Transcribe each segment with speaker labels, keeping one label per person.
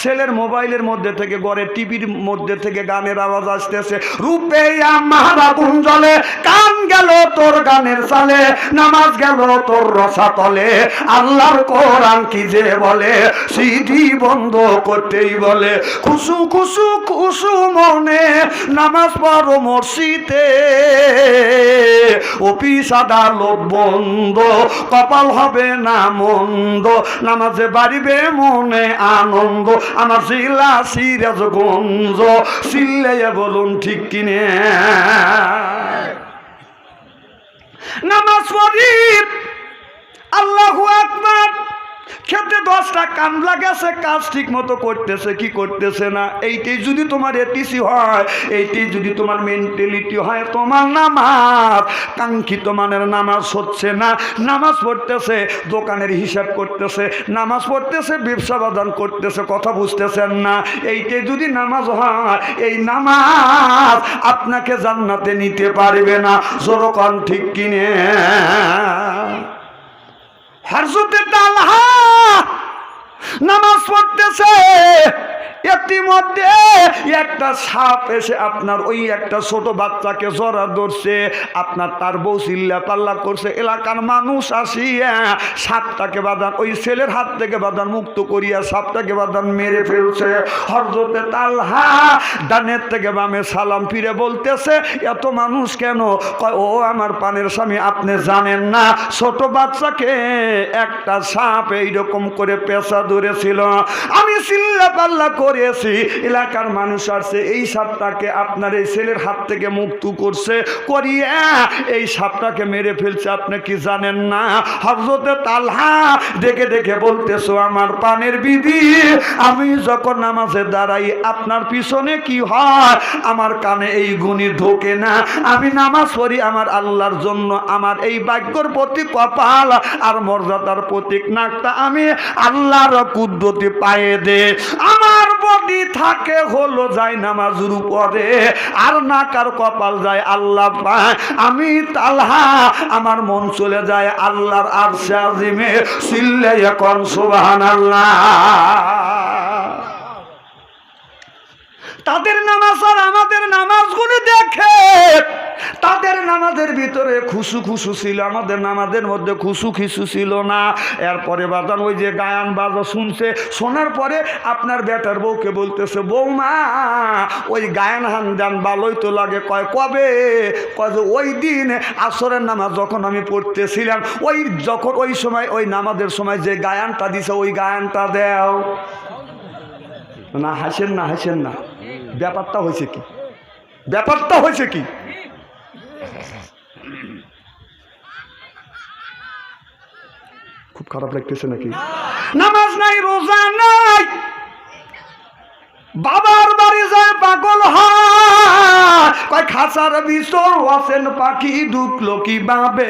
Speaker 1: ছেলের মোবাইলের মধ্যে থেকে ঘরের টিভির মধ্যে থেকে গানের আওয়াজ আসতেছে, রূপে আমার আগুন জ্বলে, কান গেল তোর গানের চালে, নামাজ গেল তোর রসাতলে, আল্লাহর কোরআন কি যে বলে, সিডি বন্ধ করতেই বলে, খুশু খুশু খুশু মনে নামাজ পড়ো মসজিদে, অফিস আদালত বন্ধ, কপাল হবে না মন্দ, নামাজে বাড়িবে মনে আনন্দ, আমার জিলা সিরাজগঞ্জ, চিল্লাইয়া বলুন ঠিক কিনে। নামাজ পড়ি আল্লাহু আকবার, খেতে 10টা কামলা গেছে, কাজ ঠিক মতো করতেছে কি করতেছে না, এইটাই যদি তোমার এটিসি হয়, এইটাই যদি তোমার মেন্টালিটি হয়, তোমার নামাজ কাঙ্ক্ষিত মানের নামাজ হচ্ছে না। নামাজ পড়তেছে, দোকানের হিসাব করতেছে, নামাজ পড়তেছে, ব্যবসা বাদান করতেছে, কথা বুঝতেছেন না, এইটাই যদি নামাজ হয়, এই নামাজ আপনাকে জান্নাতে নিতে পারবে না। জোরকান ঠিক কিনে। হযরতে তালহা নামাজ পড়তেছে, ইতিমধ্যে একটা সাপ এসে আপনার ওই একটা ছোট বাচ্চাকে জড়া ধরছে, আপনার তার বউ চিল্লা পাল্লা করছে, এলাকার মানুষ আসিয়া সাপটাকে বাঁধান ওই ছেলের হাত থেকে বাঁধান মুক্ত করিয়া সাপটাকে বাঁধান মেরে ফেলছে। হযরতে তালহা ডানের থেকে বামে সালাম ফিরে বলতেছে, এত মানুষ কেন? কয়, ও আমার পানের স্বামী, আপনি জানেন না ছোট বাচ্চাকে একটা সাপ এইরকম করে পেঁচা ধরেছিল, আমি চিল্লা পাল্লা করেছি, এলাকার মানুষ আসছে, এই সাপটাকে আপনার এই ছেলের হাত থেকে মুক্ত করছে, করিয়া এই সাপটাকে মেরে ফেলছে, আপনি কি জানেন না? হযরতে তালহা দেখে দেখে বলতেছো, আমার পানের বিবি, আমি যখন নামাজে দাঁড়াই আপনার পিছনে কি হয়, আমার কানে এই গুণী ঢোকে না, আমি নামাজ পড়ি আমার আল্লাহর জন্য, আমার এই ভাগ্যর প্রতীক কপাল আর মর্যাদার প্রতীক নাকটা আমি আল্লাহর কুদরতি পায়ে দে, আমার বডি থাকে হলো যায় নামাজের উপরে, আর নাকার কপাল যায় আল্লাহ পায়, আমি তালহা আমার মন চলে যায় আল্লাহর আরশে আজিমে, চিল্লাইয়া কোন সুবহানাল্লাহ। তাদের নামাজ আর আমাদের নামাজগুলো দেখে, তাদের নামাজের ভিতরে খুশু খুশু ছিল, আমাদের নামাজের মধ্যে খুশু খিসু ছিল না। এরপরে বাদান ওই যে গায়ান বাজা শুনছে, শোনার পরে আপনার বেটার বউকে বলতেছে, বৌমা ওই গায়ান হান দেন ভালোই তো লাগে। কয়, কবে? কয় যে ওই দিন আসরের নামাজ যখন আমি পড়তেছিলাম, ওই যখন ওই সময় ওই নামাজের সময় যে গায়ানটা দিছে ওই গায়ানটা দেও না। হাসেন না, হাসেন না, ব্যাপারটা হয়েছে কি? ব্যাপারটা হয়েছে কি? খুব খারাপ লাগতেছে নাকি? নামাজ নাই, রোজা নাই, বাবার বাড়ি যায় পাগল হয়, কয় খাঁচার ভিতর আছেন পাখি ঢুকলো কি ভাবে,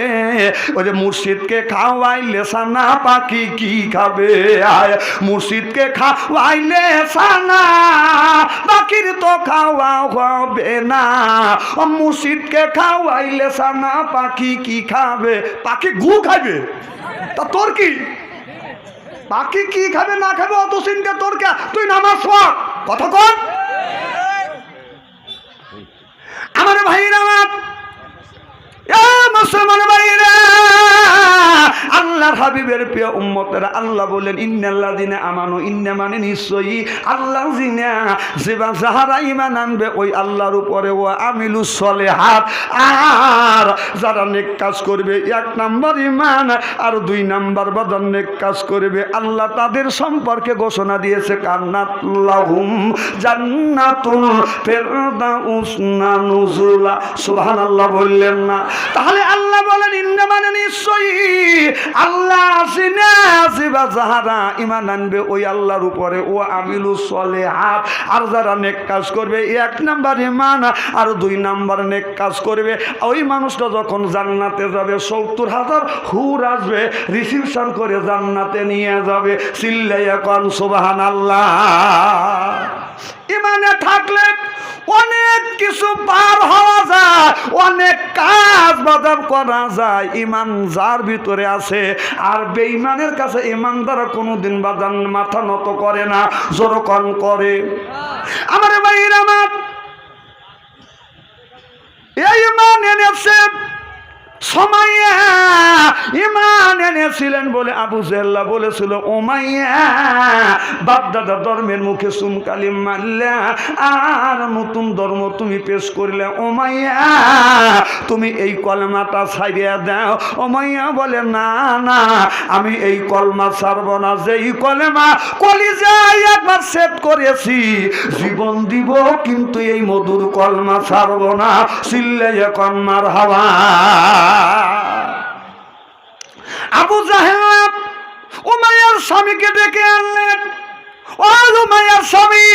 Speaker 1: ওই যে মুর্শিদকে খাওয়াইলে সানা পাখি কি খাবে, আয় মুর্শিদকে খাওয়াইলে সানা পাখির তো খাওয়া হবে না, মুর্শিদকে খাওয়াইলে সানা পাখি কি খাবে? পাখি গু খাবে। তা তোর কি? পাখি কি খাবে না খাবে অত চিন্তা তোর কে? তুই নামাজ পড়। কথা কর আমার ভাইরা, আমার মুসলমান ভাইরা, আল্লাহর হাবিবের প্রিয় উম্মতেরা, আল্লাহ বলেন ইন্নাল্লাযিনা আমানু, ইন্না মানে নিশ্চয়ই আল্লাযিনা যাহারা ঈমান আনবে ওই আল্লাহর উপরে, ও আমিলুস সলিহাত, আর যারা নেক কাজ করবে, 1 নাম্বার ঈমান আর 2 নাম্বার বাদান নেক কাজ করবে, আল্লাহ তাদের সম্পর্কে ঘোষণা দিয়েছে কান্নাত লাহুম জান্নাতুল ফিরদাউস নুজুলা। সুবহানাল্লাহ বললেন না? তাহলে আল্লাহ বলেন ইন্না মানে নিশ্চয়ই আল্লাহ যাহারা ঈমান আনবে ওই আল্লাহর উপরে, ও আমিলুস সলিহাত, আর যারা নেক কাজ করবে, 1 নাম্বার ঈমান আর 2 নাম্বার নেক কাজ করবে, ওই মানুষটা যখন জান্নাতে যাবে 70,000 হুর আসবে, রিসিপশন করে জান্নাতে নিয়ে যাবে। চিল্লাইয়া কোন সুবহানাল্লাহ। ঈমানে থাকলে অনেক কিছু পার হওয়া যায়, অনেক কাজ বাজার করা যায় ইমান যার ভিতরে আছে। আর বেঈমানের কাছে ইমানদার কোনোদিন বাজান মাথা নত করে না, জোরকন করে। আমার ভাইরা আমার, এই ইমান এনেছে সুমাইয়া, ইমান এনেছিলেন বলে আবু জেহেল বলেছিল উমাইয়া বাপ দাদা ধর্মের মুখে সুমকালি মারলে আর নতুন ধর্ম তুমি পেশ করলে, উমাইয়া তুমি এই কলমাটা ছাড়িয়ে দাও। উমাইয়া বলে না না, আমি এই কলমা ছাড়ব না, যেই কলমা কলিজায় একবার সেট করেছি জীবন দিব, কিন্তু এই মধুর কলমা ছাড়ব না। চিল্লাইয়া কলমার হাওয়া। আবু জাহেল উমাইয়ার স্বামীকে ডেকে আনলেন। ও উমাইয়ার স্বামী,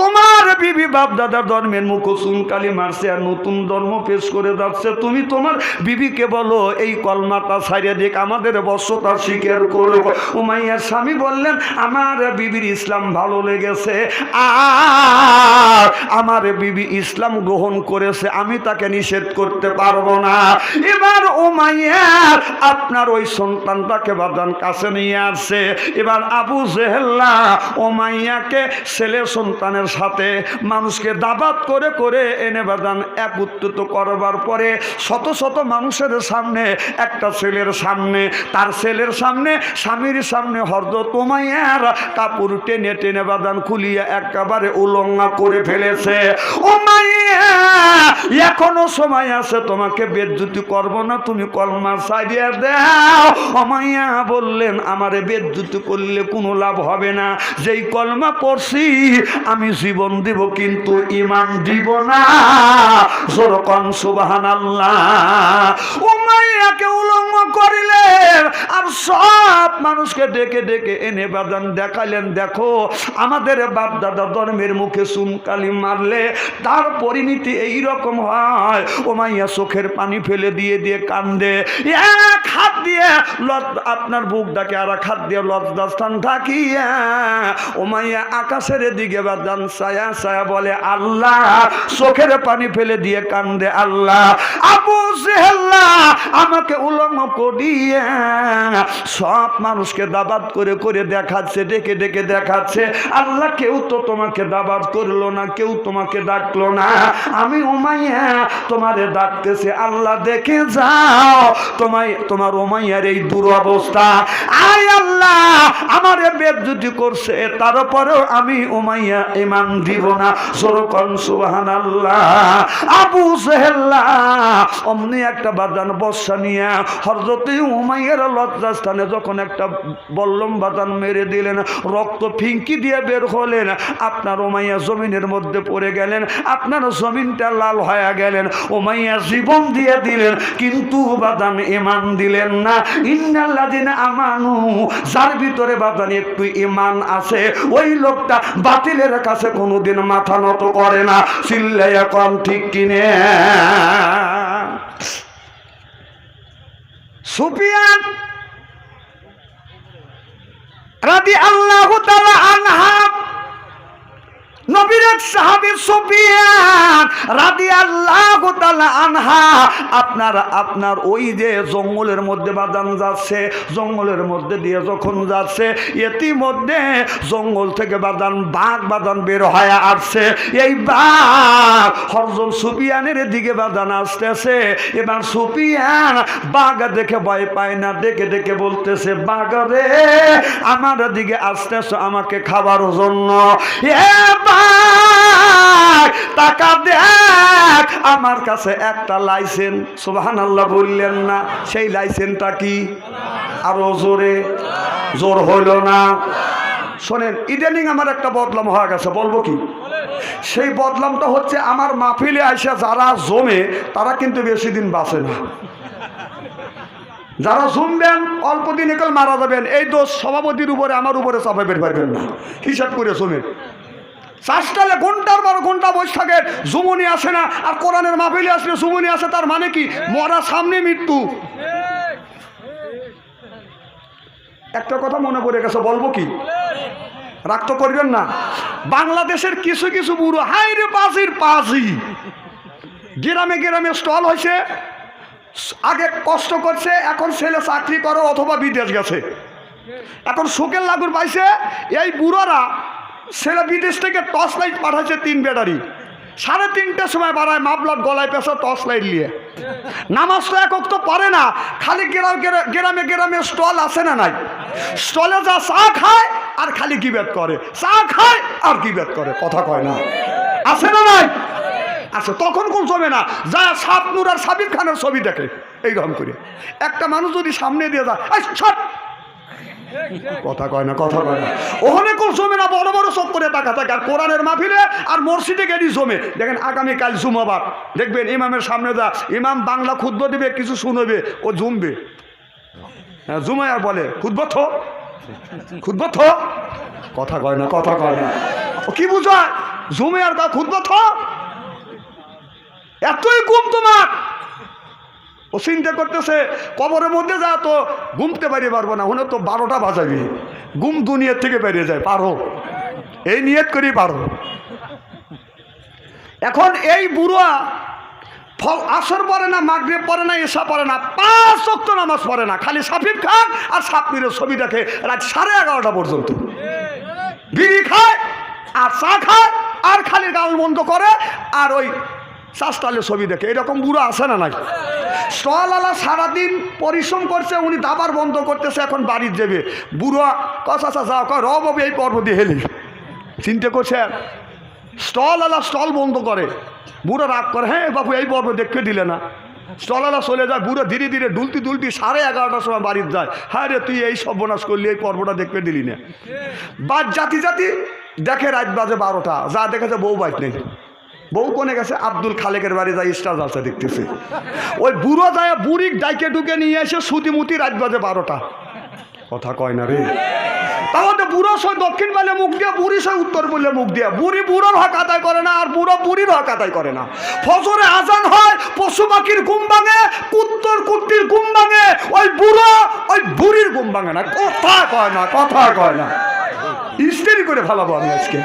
Speaker 1: তোমার বিবি বাপ দাদা ধর্মের মুখ সুনকালি মারছে আর নতুন ধর্ম পেশ করে যাচ্ছে, তুমি তোমার বিবিকে বলো এই কলমাটা ছাড়িয়ে দেখ, আমাদের বর্ষতা স্বীকার করব। উমাইয়ার স্বামী বললেন আমার বিবির ইসলাম ভালো লেগেছে আর আমার বিবি ইসলাম গ্রহণ করেছে, আমি তাকে নিষেধ করতে পারবো না। এবার উমাইয়ার আপনার ওই সন্তানটাকে বাদান কাছে নিয়ে আসছে। এবার আবু জেহেল্লা উমাইয়াকে ছেলে সন্তানের সাথে মানুষকে দাবাত করে করে এনে বাদান একত্রিত করবার পরে শত শত মানুষের সামনে, একটা ছেলের সামনে, তার ছেলের সামনে, স্বামীর সামনে হযরত উমাইয়ার কাপড় টেনে টেনে বাদান খুলিয়ে একেবারে উলঙ্গ করে ফেলেছে। উমাইয়া এখনো সময় আছে, তোমাকে বেজ্জতি করব না, তুমি কলমা ছাড়িয়ে দাও। উমাইয়া বললেন আমারে বেজ্জতি করলে কোনো লাভ হবে না, যেই কলমা পড়ছি আমি জীবন দিব কিন্তু ঈমান দিব না। জোরকন সুবহানাল্লাহ। উমাইয়াকে উলঙ্গ করিলেন আর সব মানুষকে ডেকে ডেকে এনে বাদান দেখালেন, দেখো আমাদের বাপ দাদা ধর্মের মুখে সুনকালি মারলে তার পরিণতি এইরকম হয়। উমাইয়া চোখের পানি ফেলে দিয়ে দিয়ে কান্দে, এক হাত দিয়ে আপনার বুক ডাকে আর এক হাত দিয়ে লজ্জাস্থান ঢাকিয়া উমাইয়া আকাশের দিকে বাদান ছায়া ছায়া বলে আল্লাহ, চোখের পানি ফেলে দিয়ে কান্দে আল্লাহ। আবু জেহেল আমাকে উলঙ্গ করিয়া সব মানুষকে দাবাত করে করে দেখাচ্ছে, ডেকে ডেকে দেখাচ্ছে, আল্লাহ কেউ তো তোমাকে দাবাত করলো না, কেউ তোমাকে ডাকলো না, আমি উমাইয়া তোমারে ডাকতেছে, আল্লাহ দেখে যাও তোমার উমাইয়ার এই দুরবস্থা। আয় আল্লাহ আমারে বেজ্জতি করছে, তারপরেও আমি উমাইয়া ঈমান দিব না। জোরকন সুবহানাল্লাহ। আবু জেহেল অমনি একটা বাদান বর্ষা নিয়ে হযরত উমাইয়ার লজ্জাস্থানে যখন একটা বল্লম বাদান মেরে দিলেন, রক্ত ফিঙ্কি দিয়ে বের হলেন, আপনার উমাইয়া জমিনের মধ্যে পড়ে গেলেন, আপনার জমিনটা লাল হয়ে গেলেন। উমাইয়া জীবন দিয়ে দিলেন কিন্তু বাদান ঈমান দিলেন না। ইন্নাল্লাযিনা আমানু, যার ভিতরে বাদান একটু ঈমান আছে ওই লোকটা বাতিলের কাছে কোনোদিন মাথা নত করে না। চিল্লাইয়া কম ঠিক কিনে। সুফিয়ান রাদিয়াল্লাহু তাআলা আনহা, নবীর এক সাহাবী সুফিয়ান রাদিয়াল্লাহু তাআলা আনহা আপনার ওই যে জঙ্গলের মধ্যে বাদান যাচ্ছে, জঙ্গলের মধ্যে দিয়ে যখন যাচ্ছে ইতিমধ্যে জঙ্গল থেকে বাঘ বের হয়ে আসছে। এই বাঘ হযরত সুফিয়ানের দিকে বাদান আসতেছে। এবার সুফিয়ান বাঘ দেখে ভয় পায় না, দেখে দেখে বলতেছে বাঘ রে আমার দিকে আসতেছে আমাকে খাবার জন্য। টাকা দেখ, আমার কাছে একটা লাইসেন্স। সুবহানাল্লাহ বললেন না? সেই লাইসেন্সটা কি? আরো জোরে, জোর হইল না। শোনেন, ইদানিং আমার একটা বদলাম হয়ে গেছে, বলবো কি? সেই বদলামটা হচ্ছে আমার মাহফিলে আইসা যারা জমে তারা কিন্তু বেশি দিন বাঁচে না। যারা জমবেন অল্প দিন একাল মারা যাবেন, এই দোষ সভাপতির উপরে আমার উপরে চাপাইতে পারবেন না। হিসাব করে শোনেন, চাষটালে ঘন্টার পর ঘন্টা বসে থাকে, জুমনি আসে না। আর কোরআনের মাহফিলে আসলে জুমনি আসে, তার মানে কি? মরা সামনে মৃত্যু। একটা কথা মনে পড়ে গেছে, বলবো কি? রাগ তো করবেন না। বাংলাদেশের কিছু কিছু বুড়ো হাই রে পাজির পাজি, গ্রামে গ্রামে স্টল হয়েছে, আগে কষ্ট করছে, এখন ছেলে চাকরি করো অথবা বিদেশ গেছে, এখন শোকের লাগুর পাইছে। এই বুড়োরা ছেলে বিদেশ থেকে টর্চ লাইট পাঠাচ্ছে 3 ব্যাটারি, 3:30টার সময় বাড়ায় মাফলার গলায় পেঁচা টর্চ লাইট নিয়ে। নামাজ তো একক তো পারে না, খালি গ্রামে গ্রামে স্টল আছে না নাই? স্টলে যা চা খায় আর খালি গিবেট করে, চা খায় আর গিবেট করে, কথা কয় না, আছে না নাই? আছে। তখন কোন জমে না, যা শাবনূর আর সাবির খানের ছবি দেখে এইরকম করে। একটা মানুষ যদি সামনে দিয়ে যায়, কথা কয় না, কথা কয় না, ওখানে কোন জমে না, বড় বড় চোখ করে তাকা থাকে। আর কোরআনের মাহফিলে আর মসজিদে গেলি জমে। দেখেন আগামীকাল জুমাবার দেখবেন ইমামের সামনে যা ইমাম বাংলা খুতবা দিবে, কিছু শুনবে, ও জমবে, হ্যাঁ জুমায় আর বলে খুতবা থো, খুতবা থো, কথা কয় না, কথা কয় না, ও কি বুঝায় জুমে আর খুতবা থো? এতই ঘুম তোমার, ও চিন্তা করতেছে কবরের মধ্যে যা তো ঘুমতে বেরিয়ে পারবো না, ওখানে তো 12টা বাজাবি, ঘুম দুনিয়ার থেকে বেরিয়ে যায়, পারো, এই নিয়ত করেই পারো। এখন এই বুড়া আসর পড়ে না, মাগরিব পড়ে না, এশা পড়ে না, 5 ওয়াক্ত নামাজ পড়ে না, খালি সাফিব খান আর সাপনিরের ছবি দেখে রাত 11:30 পর্যন্ত, বিড়ি খায় আর চা খায় আর খালি গাল বন্ধ করে আর ওই চাষতালে ছবি দেখে। এরকম বুড়ো আছে না নাই? স্টলওয়ালা সারাদিন পরিশ্রম করছে, উনি দাবার বন্ধ করতেছে, এখন বাড়ির যাবে, বুড়ো কষা যাও কয় বাবু এই পর্ব দিয়ে হেলি, চিন্তা করছে। স্টলওয়ালা স্টল বন্ধ করে, বুড়ো রাগ করে, হ্যাঁ বাবু এই পর্ব দেখতে দিলে না। স্টলওয়ালা চলে যায়, বুড়ো ধীরে ধীরে দুলতি 11:30টার সময় বাড়ির যায়, হ্যাঁ রে তুই এই সর্বনাশ করলি, এই পর্বটা দেখতে দিলি না। বাদ জাতি দেখে রাত বাজে 12টা, যা দেখেছে বউ বাইক নেই, বউ কোনে গেছে, আব্দুল খালেকের বাড়ি যায় স্টার জালসা দেখতেছে। ওই বুড়ো যায় বুড়ি ডাইকে ডুকে নিয়ে এসে সুতিমুতি রাত বাজে 12টা, কথা কয় না রে। তাহলে বুড়ো সই দক্ষিণ বলে মুখ দিয়ে, বুড়ি সই উত্তর বললে মুখ দিয়ে, বুড়ি বুড়োর হক আদায় করে না আর বুড়ো বুড়ির হক আদায় করে না। ফজরে আজান হয়, পশু পাখির ঘুম ভাঙে, কুত্তর কুত্তির ঘুম ভাঙে, ওই বুড়ো ওই বুড়ির ঘুম ভাঙে না, কথা কয় না, কথা কয় না। ইস্তেরি করে ফেলাবো আমি আজকে।